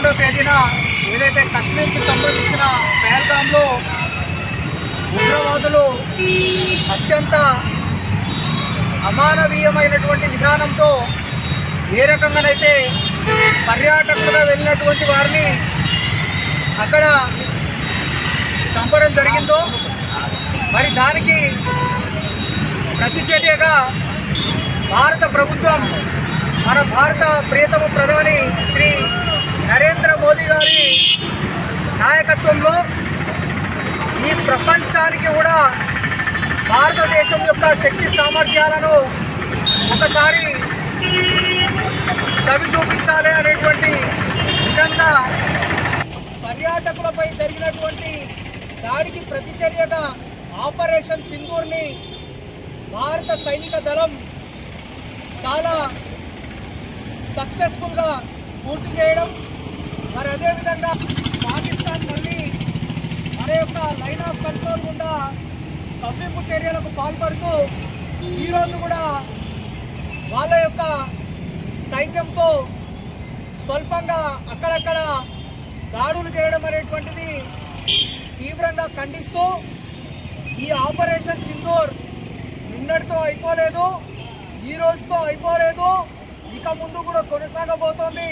11వ తేదీన ఏదైతే కశ్మీర్కి సంబంధించిన పహల్గామ్లో ఉగ్రవాదులు అత్యంత అమానవీయమైనటువంటి విధానంతో ఏ రకంగానైతే పర్యాటకులుగా వెళ్ళినటువంటి వారిని అక్కడ చంపడం జరిగిందో మరి దానికి ప్రతిచర్యగా భారత ప్రభుత్వం మన భారత ప్రియతమ ప్రధాని శ్రీ నరేంద్ర మోదీ గారి నాయకత్వంలో ఈ ప్రపంచానికి కూడా భారతదేశం యొక్క శక్తి సామర్థ్యాలను ఒకసారి చవి చూపించాలి అనేటువంటి విధంగా పర్యాటకులపై జరిగినటువంటి దాడికి ప్రతిచర్యగా ఆపరేషన్ సింధూర్ని భారత సైనిక దళం చాలా సక్సెస్ఫుల్గా పూర్తి చేయడం, మరి అదేవిధంగా పాకిస్తాన్ మళ్ళీ మన యొక్క లైన్ ఆఫ్ కంట్రోల్ గుండా తప్పింపు చర్యలకు పాల్పడుతూ ఈరోజు కూడా వాళ్ళ యొక్క సైన్యంతో స్వల్పంగా అక్కడక్కడ దాడులు చేయడం అనేటువంటిది తీవ్రంగా ఖండిస్తూ ఈ ఆపరేషన్ సింధూర్ నిన్నటితో అయిపోలేదు, ఈ రోజుతో అయిపోలేదు, ఇక ముందు కూడా కొనసాగబోతోంది.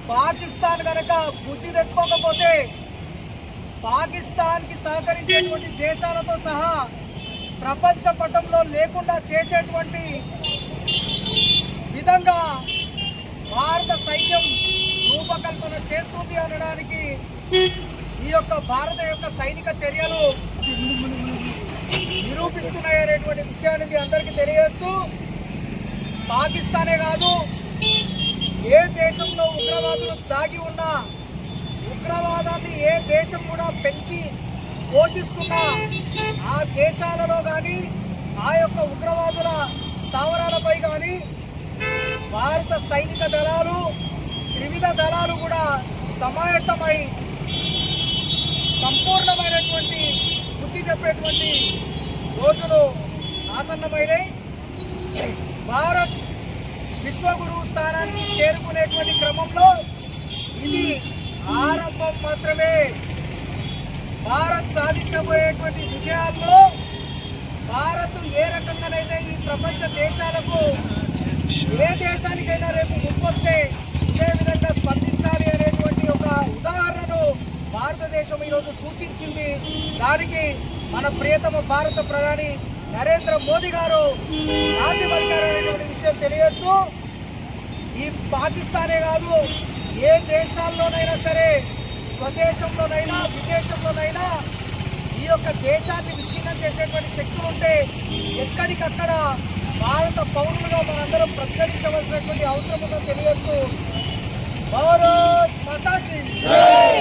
పాకిస్తాన్ కనుక బుద్ధి తెచ్చుకోకపోతే పాకిస్తాన్కి సహకరించేటువంటి దేశాలతో సహా ప్రపంచ పటంలో లేకుండా చేసేటువంటి విధంగా భారత సైన్యం రూపకల్పన చేస్తుంది అనడానికి ఈ యొక్క భారత యొక్క సైనిక చర్యలు నిరూపిస్తున్నాయనేటువంటి విషయాన్ని మీ అందరికీ తెలియజేస్తూ, పాకిస్తానే కాదు ఏ దేశంలో ఉగ్రవాదులు దాగి ఉన్నా, ఉగ్రవాదాన్ని ఏ దేశం కూడా పెంచి పోషిస్తున్నా ఆ దేశాలలో కానీ ఆ యొక్క ఉగ్రవాదుల స్థావరాలపై కానీ భారత సైనిక దళాలు త్రివిధ దళాలు కూడా సమాయత్తమై సంపూర్ణమైనటువంటి బుద్ధి చెప్పేటువంటి రోజులు ఆసన్నమైనవి. భారత్ విశ్వగురువు స్థానానికి చేరుకునేటువంటి క్రమంలో ఇది ఆరంభం మాత్రమే. భారత్ సాధించబోయేటువంటి విజయాల్లో భారత్ ఏ రకంగానైతే ఈ ప్రపంచ దేశాలకు ఏ దేశానికైనా రేపు ముప్పొస్తే ఇదే విధంగా స్పందించాలి అనేటువంటి ఒక ఉదాహరణను భారతదేశం ఈరోజు సూచించింది. దానికి మన ప్రియతమ భారత ప్రధాని నరేంద్ర మోదీ గారు నాంది పలికారనేటువంటి విషయం తెలియజేస్తూ, ఈ పాకిస్తానే కాదు ఏ దేశాల్లోనైనా సరే, స్వదేశంలోనైనా విదేశంలోనైనా ఈ యొక్క దేశాన్ని విచ్ఛిన్నం చేసేటువంటి శక్తులు ఉంటే ఎక్కడికక్కడ భారత పౌరులుగా మనందరం ప్రతిఘటించవలసినటువంటి అవసరం ఉందో తెలియజేస్తూ భారత్ మాతా కీ జై.